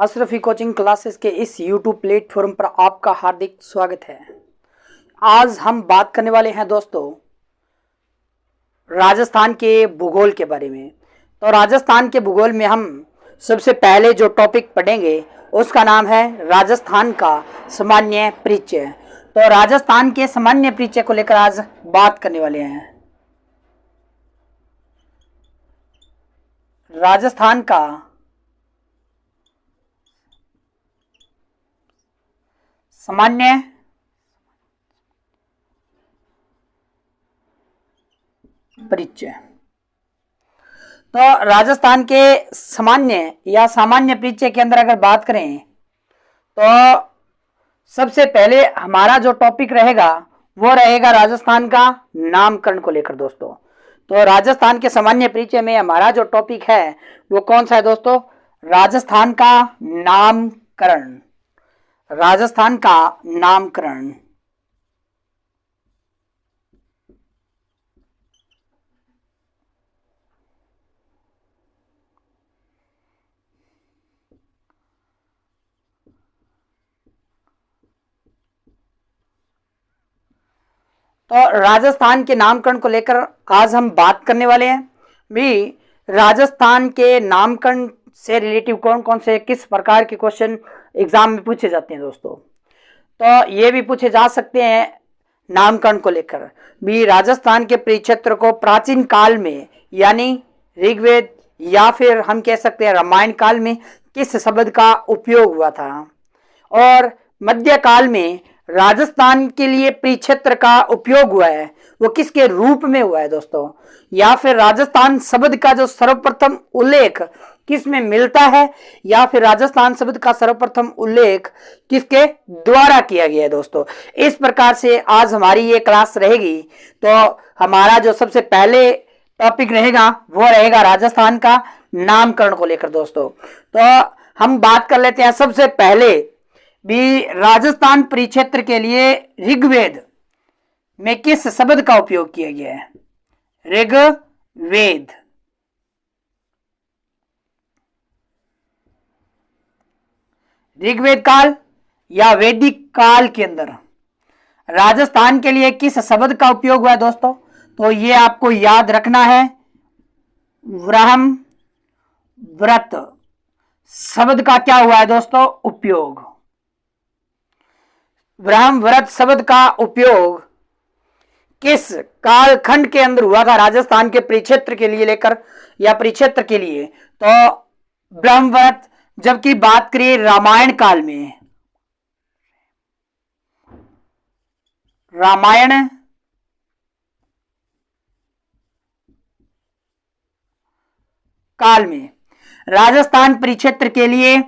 Ashrafi coaching classes के इस YouTube platform पर आपका हार्दिक स्वागत है। आज हम बात करने वाले हैं दोस्तों राजस्थान के भूगोल के बारे में। तो राजस्थान के भूगोल में हम सबसे पहले जो टॉपिक पढ़ेंगे उसका नाम है राजस्थान का सामान्य परिचय। तो राजस्थान के सामान्य परिचय को लेकर आज बात करने वाले हैं। राजस्थान का सामान्य परिचय। तो राजस्थान के सामान्य या सामान्य परिचय के अंदर अगर बात करें तो सबसे पहले हमारा जो टॉपिक रहेगा वो रहेगा राजस्थान का नामकरण को लेकर दोस्तों। तो राजस्थान के सामान्य परिचय में हमारा जो टॉपिक है वो कौन सा है दोस्तों? राजस्थान का नामकरण। राजस्थान का नामकरण। तो राजस्थान के नामकरण को लेकर आज हम बात करने वाले हैं। भी राजस्थान के नामकरण से रिलेटिव कौन कौन से किस प्रकार के क्वेश्चन एग्जाम में पूछे जाते हैं दोस्तों। तो ये भी पूछे जा सकते हैं नामकरण को लेकर भी। राजस्थान के परिक्षेत्र को प्राचीन काल में यानी ऋग्वेद या फिर हम कह सकते हैं रामायण काल में किस शब्द का उपयोग हुआ था, और मध्यकाल में राजस्थान के लिए परिक्षेत्र का उपयोग हुआ है वो किसके रूप में हुआ है दोस्तों, या फिर राजस्थान शब्द का जो सर्वप्रथम उल्लेख किस में मिलता है, या फिर राजस्थान शब्द का सर्वप्रथम उल्लेख किसके द्वारा किया गया है दोस्तों। इस प्रकार से आज हमारी ये क्लास रहेगी। तो हमारा जो सबसे पहले टॉपिक रहेगा वो रहेगा राजस्थान का नामकरण को लेकर दोस्तों। तो हम बात कर लेते हैं सबसे पहले भी राजस्थान परिक्षेत्र के लिए ऋग्वेद में किस शब्द का उपयोग किया गया है? ऋग्वेद। ऋग्वेद काल या वैदिक काल के अंदर राजस्थान के लिए किस शब्द का उपयोग हुआ है दोस्तों? तो ये आपको याद रखना है, ब्रह्म व्रत शब्द का क्या हुआ है दोस्तों? उपयोग। ब्रह्म व्रत शब्द का उपयोग किस कालखंड के अंदर हुआ था राजस्थान के परिक्षेत्र के लिए लेकर या परिक्षेत्र के लिए? तो ब्रह्म व्रत जबकि बात करिए रामायण काल में, रामायण काल में राजस्थान परिक्षेत्र के लिए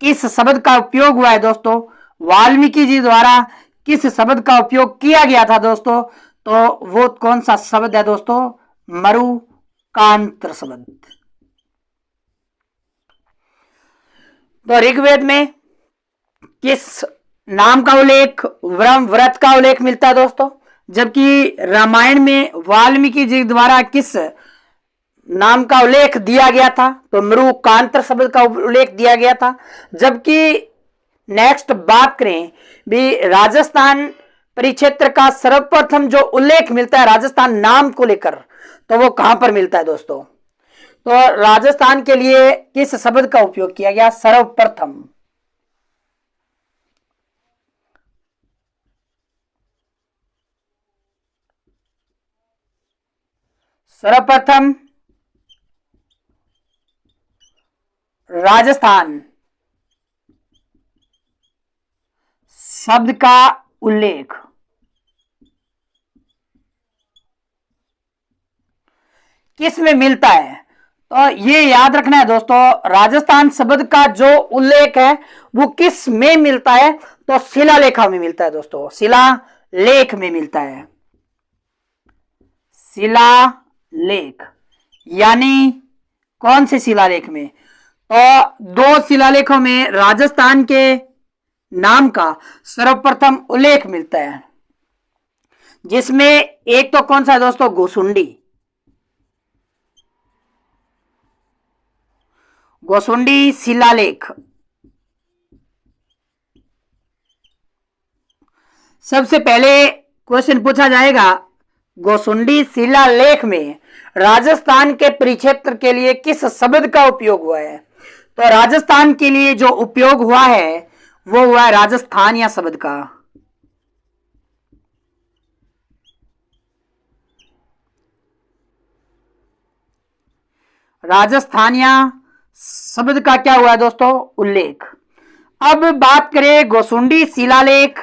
किस शब्द का उपयोग हुआ है दोस्तों? वाल्मीकि जी द्वारा किस शब्द का उपयोग किया गया था दोस्तों? तो वो कौन सा शब्द है दोस्तों? मरुकांत्र शब्द। तो ऋग्वेद में किस नाम का उल्लेख? ब्रह्म व्रत का उल्लेख मिलता है दोस्तों, जबकि रामायण में वाल्मीकि जी द्वारा किस नाम का उल्लेख दिया गया था? तो मरुकांत्र शब्द का उल्लेख दिया गया था। जबकि नेक्स्ट बात करें भी राजस्थान परिक्षेत्र का सर्वप्रथम जो उल्लेख मिलता है राजस्थान नाम को लेकर, तो वो कहां पर मिलता है दोस्तों? तो राजस्थान के लिए किस शब्द का उपयोग किया गया? सर्वप्रथम। सर्वप्रथम राजस्थान शब्द का उल्लेख किस में मिलता है? तो ये याद रखना है दोस्तों, राजस्थान शब्द का जो उल्लेख है वो किस में मिलता है? तो शिलालेख में मिलता है दोस्तों, शिलालेख में मिलता है। शिलालेख यानी कौन से शिलालेख में? तो दो शिलालेखों में राजस्थान के नाम का सर्वप्रथम उल्लेख मिलता है, जिसमें एक तो कौन सा है दोस्तों? गोसुंडी। गोसुंडी शिलालेख सबसे पहले क्वेश्चन पूछा जाएगा, गोसुंडी शिलालेख में राजस्थान के परिक्षेत्र के लिए किस शब्द का उपयोग हुआ है? तो राजस्थान के लिए जो उपयोग हुआ है वो हुआ है राजस्थानिया शब्द का। राजस्थानिया शब्द का क्या हुआ है दोस्तों? उल्लेख। अब बात करें गोसुंडी शिलालेख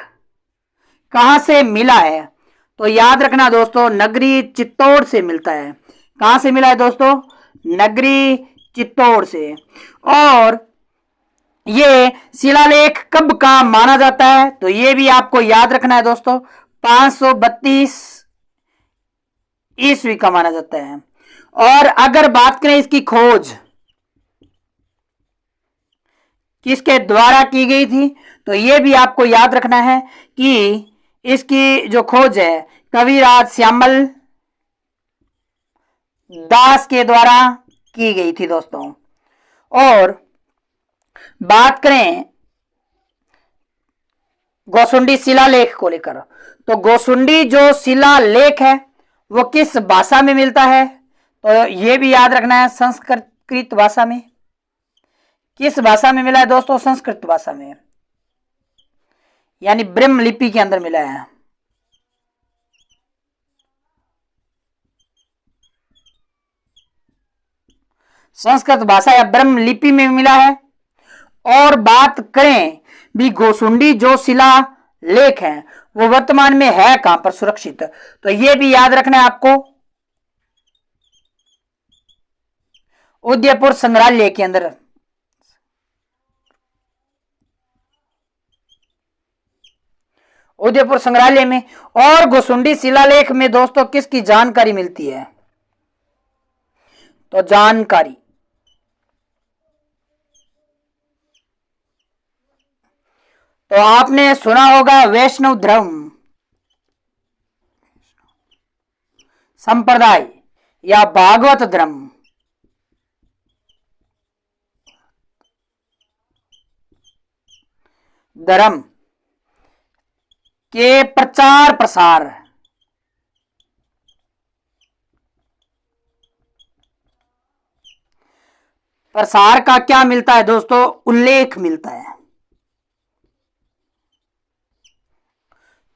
कहां से मिला है, तो याद रखना दोस्तों, नगरी चित्तौड़ से मिलता है। कहां से मिला है दोस्तों? नगरी चित्तौड़ से। और ये शिलालेख कब का माना जाता है, तो ये भी आपको याद रखना है दोस्तों, 532 ईस्वी का माना जाता है। और अगर बात करें इसकी खोज किसके द्वारा की गई थी, तो ये भी आपको याद रखना है कि इसकी जो खोज है कविराज श्यामल दास के द्वारा की गई थी दोस्तों। और बात करें गोसुंडी शिलालेख को लेकर, तो गोसुंडी जो शिलालेख है वो किस भाषा में मिलता है, तो ये भी याद रखना है, संस्कृत भाषा में। किस भाषा में मिला है दोस्तों? संस्कृत भाषा में, यानी ब्रह्म लिपि के अंदर मिला है। संस्कृत भाषा या ब्रह्म लिपि में मिला है। और बात करें भी गोसुंडी जो शिला लेख है वो वर्तमान में है कहां पर सुरक्षित, तो ये भी याद रखना है आपको, उदयपुर संग्रहालय के अंदर। उदयपुर संग्रहालय में। और गोसुंडी शिलालेख में दोस्तों किसकी जानकारी मिलती है, तो जानकारी तो आपने सुना होगा वैष्णव धर्म संप्रदाय या भागवत धर्म के प्रचार प्रसार का क्या मिलता है दोस्तों? उल्लेख मिलता है।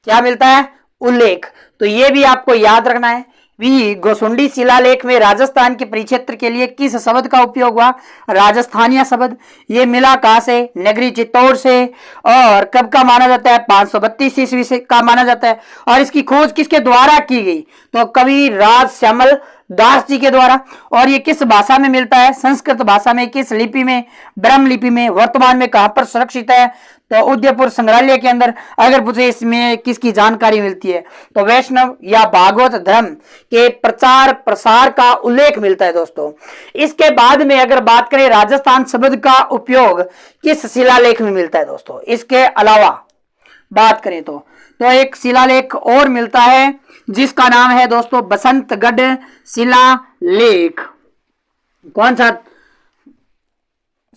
क्या मिलता है? उल्लेख। तो ये भी आपको याद रखना है भी, गोसुंडी शिलालेख में राजस्थान के परिक्षेत्र के लिए किस शब्द का उपयोग हुआ? राजस्थानिया शब्द। ये मिला कहां से? नगरी चित्तौड़ से। और कब का माना जाता है? 532 ईस्वी से का माना जाता है। और इसकी खोज किसके द्वारा की गई? तो कविराज श्यामल दास जी के द्वारा। और ये किस भाषा में मिलता है? संस्कृत भाषा में। किस लिपि में? ब्रह्म लिपि में। वर्तमान में कहां पर सुरक्षित है? तो उदयपुर संग्रहालय के अंदर। अगर पूछे इसमें किसकी जानकारी मिलती है, तो वैष्णव या भागवत धर्म के प्रचार प्रसार का उल्लेख मिलता है दोस्तों। इसके बाद में अगर बात करें राजस्थान शब्द का उपयोग किस शिलालेख में मिलता है दोस्तों, इसके अलावा बात करें तो एक शिलालेख और मिलता है जिसका नाम है दोस्तों बसंतगढ़ शिलालेख। कौन सा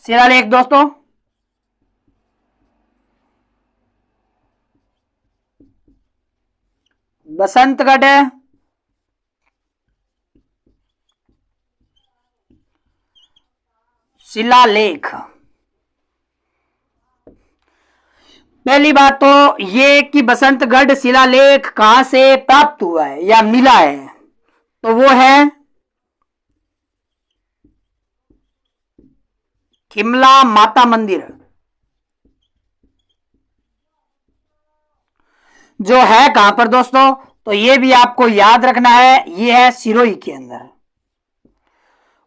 शिलालेख दोस्तों? बसंतगढ़ शिलालेख। पहली बात तो ये कि बसंतगढ़ शिलालेख कहां से प्राप्त हुआ है या मिला है, तो वो है शिमला माता मंदिर, जो है कहां पर दोस्तों? तो ये भी आपको याद रखना है, ये है सिरोही के अंदर।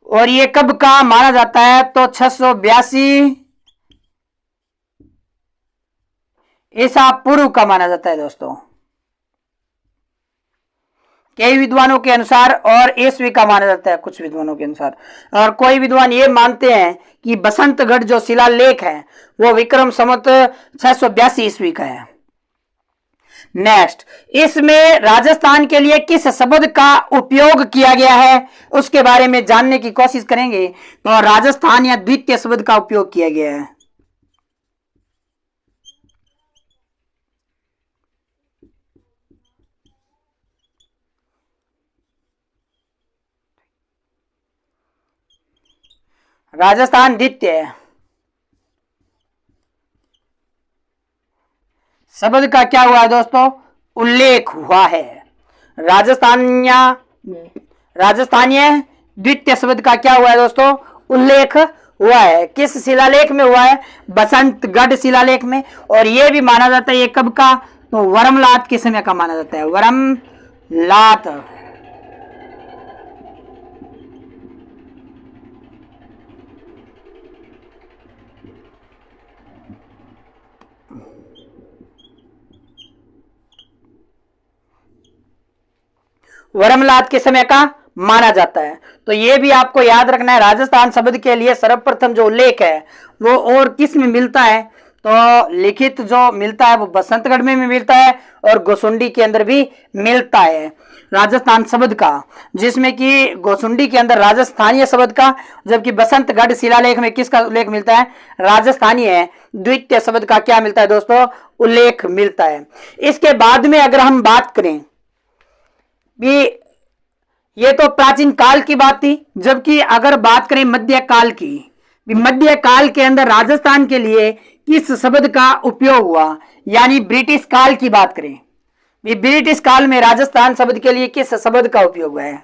और ये कब का माना जाता है? तो 682 ईसा पूर्व का माना जाता है दोस्तों, कई विद्वानों के अनुसार। और ईस्वी का माना जाता है कुछ विद्वानों के अनुसार। और कोई विद्वान ये मानते हैं कि बसंतगढ़ जो शिलालेख है वो विक्रम संवत 682 ईस्वी का है। नेक्स्ट, इसमें राजस्थान के लिए किस शब्द का उपयोग किया गया है उसके बारे में जानने की कोशिश करेंगे। तो राजस्थान या द्वितीय शब्द का उपयोग किया गया है। राजस्थान द्वितीय शब्द का क्या हुआ है दोस्तों? उल्लेख हुआ है। राजस्थानीय द्वितीय शब्द का क्या हुआ है दोस्तों? उल्लेख हुआ है। किस शिलालेख में हुआ है? बसंतगढ़ शिलालेख में। और यह भी माना जाता है ये कब का? तो वर्मलात के समय का माना जाता है। वर्मलात वर्मलात के समय का माना जाता है। तो ये भी आपको याद रखना है। राजस्थान शब्द के लिए सर्वप्रथम जो उल्लेख है वो और किस में मिलता है? तो लिखित जो मिलता है वो बसंतगढ़ में भी मिलता है और गोसुंडी के अंदर भी मिलता है राजस्थान शब्द का, जिसमें कि गोसुंडी के अंदर राजस्थानीय शब्द का, जबकि बसंतगढ़ शिलालेख में किसका उल्लेख मिलता है? राजस्थानीय द्वितीय शब्द का क्या मिलता है दोस्तों? उल्लेख मिलता है। इसके बाद में अगर हम बात करें भी, ये तो प्राचीन काल की बात थी, जबकि अगर बात करें मध्यकाल की, मध्यकाल के अंदर राजस्थान के लिए किस शब्द का उपयोग हुआ? यानी ब्रिटिश काल की बात करें, ब्रिटिश काल में राजस्थान शब्द के लिए किस शब्द का उपयोग हुआ है?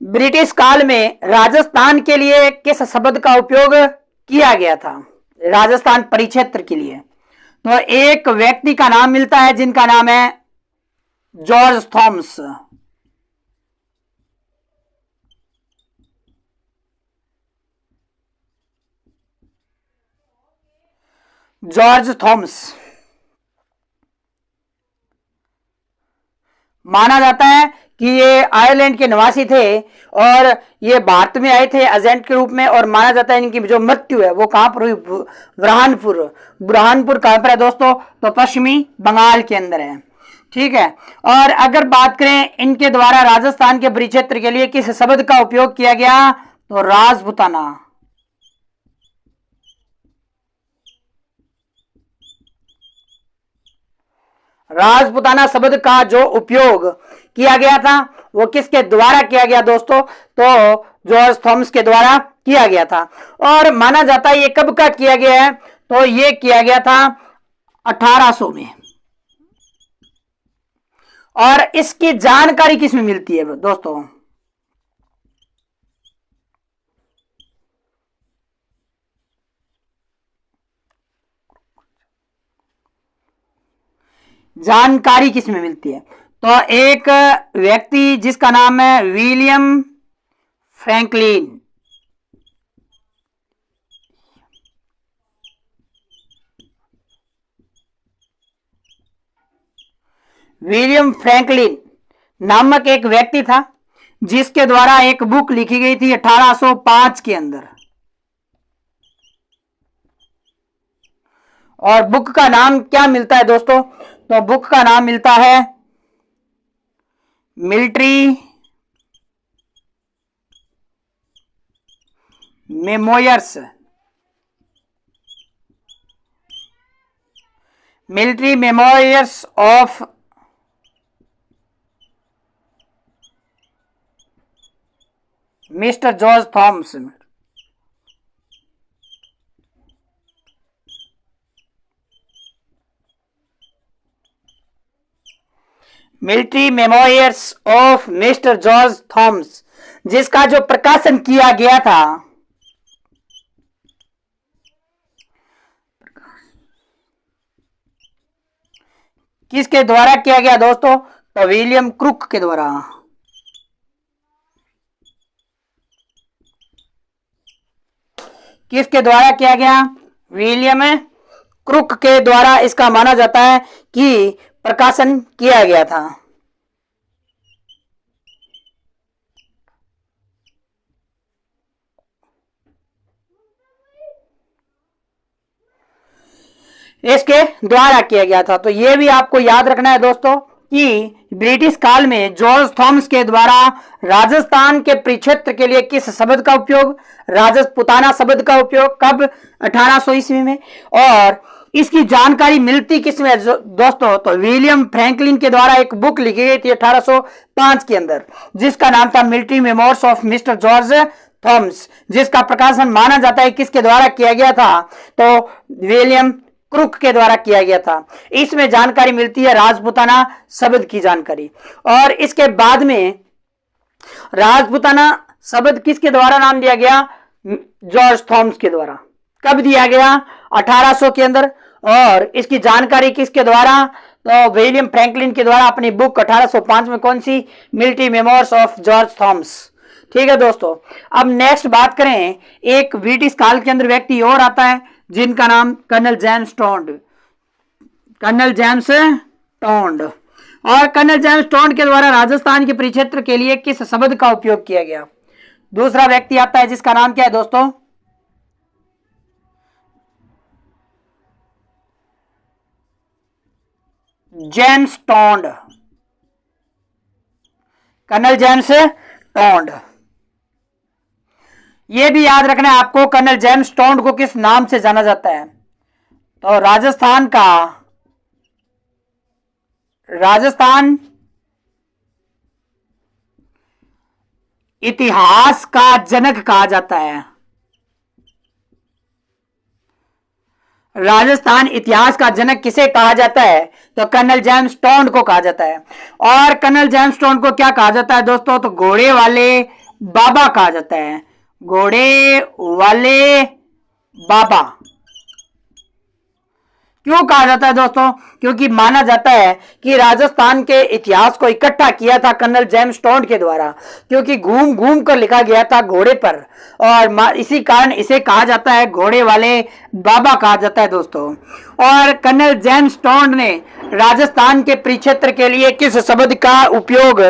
ब्रिटिश काल में राजस्थान के लिए किस शब्द का उपयोग किया गया था? राजस्थान परिक्षेत्र के लिए। तो एक व्यक्ति का नाम मिलता है जिनका नाम है जॉर्ज थॉमस। जॉर्ज थॉमस माना जाता है कि ये आयरलैंड के निवासी थे और ये भारत में आए थे एजेंट के रूप में, और माना जाता है इनकी जो मृत्यु है वो कहां पर हुई? बुरहानपुर। बुरहानपुर कहां पर है दोस्तों? तो पश्चिमी बंगाल के अंदर है। ठीक है। और अगर बात करें इनके द्वारा राजस्थान के परिक्षेत्र के लिए किस शब्द का उपयोग किया गया? तो राजपुताना। राजपुताना शब्द का जो उपयोग किया गया था वो किसके द्वारा किया गया दोस्तों? तो जॉर्ज थॉमस के द्वारा किया गया था। और माना जाता है ये कब का किया गया है? तो ये किया गया था 1800 में। और इसकी जानकारी किसमें मिलती है दोस्तों? जानकारी किसमें मिलती है? तो एक व्यक्ति जिसका नाम है विलियम फ्रैंकलिन। विलियम फ्रैंकलिन नामक एक व्यक्ति था जिसके द्वारा एक बुक लिखी गई थी 1805 के अंदर, और बुक का नाम क्या मिलता है दोस्तों? तो बुक का नाम मिलता है military memoirs. Military memoirs of mister George Thomas. Military memoirs of mister George Thomas, जिसका जो प्रकाशन किया गया था किसके द्वारा किया गया दोस्तों? तो विलियम क्रुक के द्वारा। किसके द्वारा किया गया? विलियम क्रुक के द्वारा इसका माना जाता है कि प्रकाशन किया गया था। इसके द्वारा किया गया था। तो यह भी आपको याद रखना है दोस्तों कि ब्रिटिश काल में जॉर्ज थॉमस के द्वारा राजस्थान के परिक्षेत्र के लिए किस शब्द का उपयोग? राजपुताना शब्द का उपयोग कब? 1800 ईस्वी में। और इसकी जानकारी मिलती किसमें दोस्तों? तो विलियम फ्रैंकलिन के द्वारा एक बुक लिखी गई थी 1805 के अंदर, जिसका नाम था military memoirs of mister George Thomas, जिसका प्रकाशन माना जाता है किसके द्वारा किया गया था? तो विलियम क्रुक के द्वारा किया गया था। इसमें जानकारी मिलती है राजपूताना शब्द की जानकारी। और इसके बाद में राजपूताना शब्द किसके द्वारा नाम दिया गया? जॉर्ज थॉमस के द्वारा। कब दिया गया? 1800 के अंदर। और इसकी जानकारी किसके द्वारा? तो विलियम फ्रैंकलिन के द्वारा अपनी बुक 1805 में, कौन सी? Military memoirs of George Thomas. ठीक है दोस्तों, अब नेक्स्ट बात करें, एक ब्रिटिश काल के अंदर व्यक्ति और आता है जिनका नाम कर्नल जेम्स टोंड। कर्नल जेम्स टोंड। और कर्नल जेम्स टोंड के द्वारा राजस्थान के परिक्षेत्र के लिए किस शब्द का उपयोग किया गया? दूसरा व्यक्ति आता है जिसका नाम क्या है दोस्तों? जेम्स टोंड। कर्नल जेम्स टोंड। यह भी याद रखना है आपको, कर्नल जेम्स टोंड को किस नाम से जाना जाता है? तो राजस्थान इतिहास का जनक कहा जाता है। राजस्थान इतिहास का जनक किसे कहा जाता है? तो कर्नल जेम्स टोंड को कहा जाता है। और कर्नल जेम्स टोंड को क्या कहा जाता है दोस्तों? तो घोड़े वाले बाबा कहा जाता है। घोड़े वाले बाबा क्यों कहा जाता है दोस्तों? क्योंकि माना जाता है कि राजस्थान के इतिहास को इकट्ठा किया था कर्नल जेम्स टोंड के द्वारा, क्योंकि घूम घूम कर लिखा गया था घोड़े पर, और इसी कारण इसे कहा जाता है घोड़े वाले बाबा कहा जाता है दोस्तों। और कर्नल जेम्स टोंड ने राजस्थान के परिक्षेत्र के लिए किस शब्द का उपयोग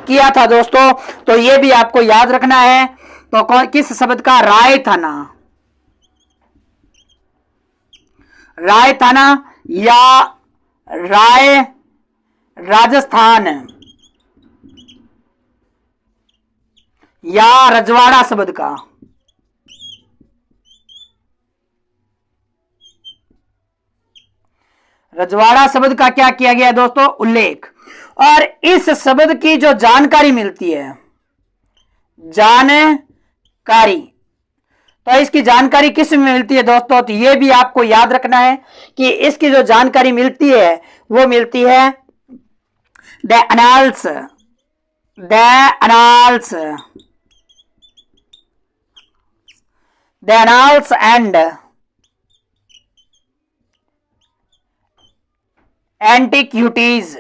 किया था दोस्तों? तो ये भी आपको याद रखना है। तो किस शब्द का? राय थाना। राय थाना या राय राजस्थान या रजवाड़ा शब्द का। रजवाड़ा शब्द का क्या किया गया दोस्तों? उल्लेख। और इस शब्द की जो जानकारी मिलती है, जानकारी, तो इसकी जानकारी किस में मिलती है दोस्तों? तो ये भी आपको याद रखना है कि इसकी जो जानकारी मिलती है वो मिलती है the annals, the annals, the annals and antiquities.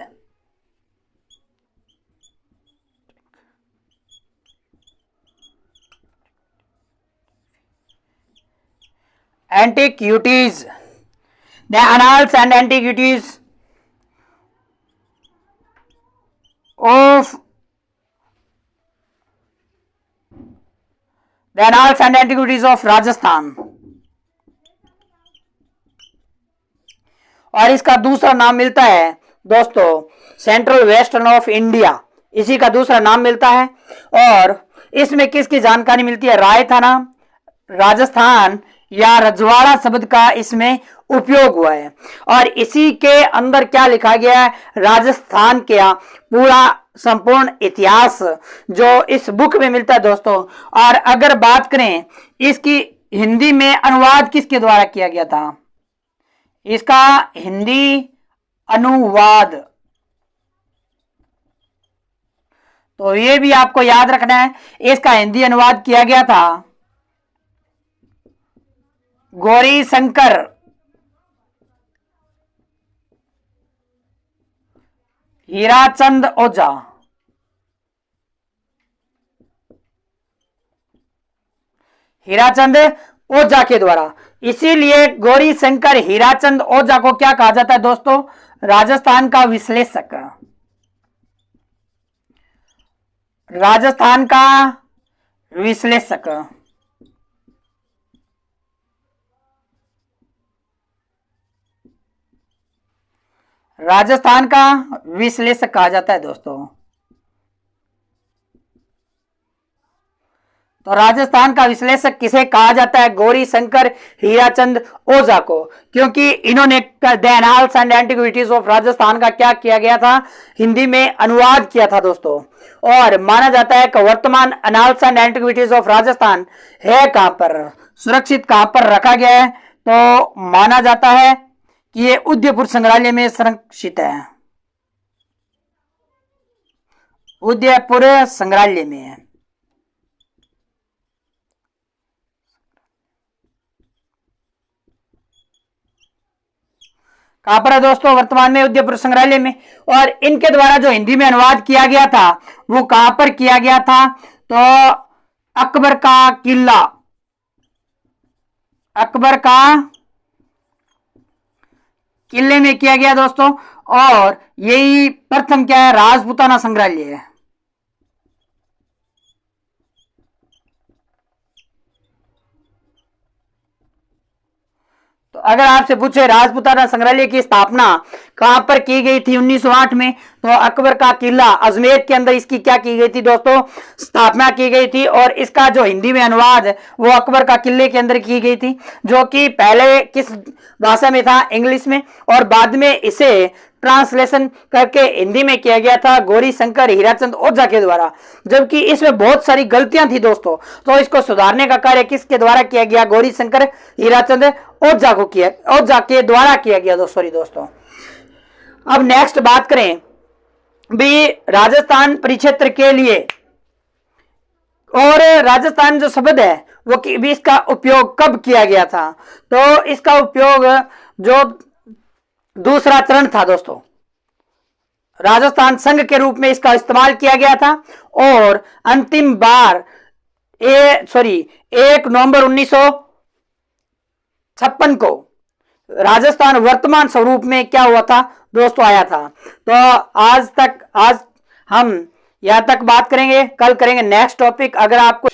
Antiquities, the annals and antiquities of Rajasthan. और इसका दूसरा नाम मिलता है दोस्तों सेंट्रल वेस्टर्न ऑफ इंडिया, इसी का दूसरा नाम मिलता है। और इसमें किसकी जानकारी मिलती है? राय थाना, राजस्थान या रजवाड़ा शब्द का इसमें उपयोग हुआ है। और इसी के अंदर क्या लिखा गया है? राजस्थान का पूरा संपूर्ण इतिहास जो इस बुक में मिलता है दोस्तों। और अगर बात करें इसकी हिंदी में अनुवाद किसके द्वारा किया गया था? इसका हिंदी अनुवाद, तो ये भी आपको याद रखना है, इसका हिंदी अनुवाद किया गया था गौरी शंकर हीराचंद ओझा। हीराचंद ओझा के द्वारा। इसीलिए गौरी शंकर हीराचंद ओझा को क्या कहा जाता है दोस्तों? राजस्थान का विश्लेषक। राजस्थान का विश्लेषक। राजस्थान का विश्लेषक कहा जाता है दोस्तों। तो राजस्थान का विश्लेषक किसे कहा जाता है? गौरी शंकर हीराचंद ओझा को, क्योंकि इन्होंने the annals and antiquities of Rajasthan का क्या किया गया था? हिंदी में अनुवाद किया था दोस्तों। और माना जाता है कि वर्तमान annals and antiquities of Rajasthan है कहां पर, सुरक्षित कहां पर रखा गया है? तो माना जाता है कि ये उदयपुर संग्रहालय में संरक्षित है, उदयपुर संग्रहालय में है। कहां पर है दोस्तों? वर्तमान में उदयपुर संग्रहालय में। और इनके द्वारा जो हिंदी में अनुवाद किया गया था वो कहां पर किया गया था? तो अकबर का किला, अकबर का किले में किया गया दोस्तों। और यही प्रथम क्या है? राजपूताना संग्रहालय है। तो अगर आपसे पूछे राजपूताना संग्रहालय की स्थापना कहां पर की गई थी 1908 में, तो अकबर का किला अजमेर के अंदर इसकी क्या की गई थी दोस्तों? स्थापना की गई थी। और इसका जो हिंदी में अनुवाद वो अकबर का किले के अंदर की गई थी, जो कि पहले किस भाषा में था? इंग्लिश में, और बाद में इसे ट्रांसलेशन करके हिंदी में किया गया था गौरी शंकर हीराचंद ओझा के द्वारा। जबकि इसमें बहुत सारी गलतियां थी दोस्तों, तो इसको सुधारने का कार्य किसके द्वारा किया गया? गौरी शंकर हीराचंद ओझा को किया, ओझा के द्वारा किया गया दोस्तों। अब नेक्स्ट बात करें भी राजस्थान परिक्षेत्र के लिए, और राजस्थान जो शब्द है वो भी इसका उपयोग कब किया गया था? तो इसका उपयोग जो दूसरा चरण था दोस्तों, राजस्थान संघ के रूप में इसका इस्तेमाल किया गया था। और अंतिम बार 1 नवंबर 1956 को राजस्थान वर्तमान स्वरूप में क्या हुआ था दोस्तों? आया था। तो आज हम यहां तक बात करेंगे, कल करेंगे नेक्स्ट टॉपिक। अगर आपको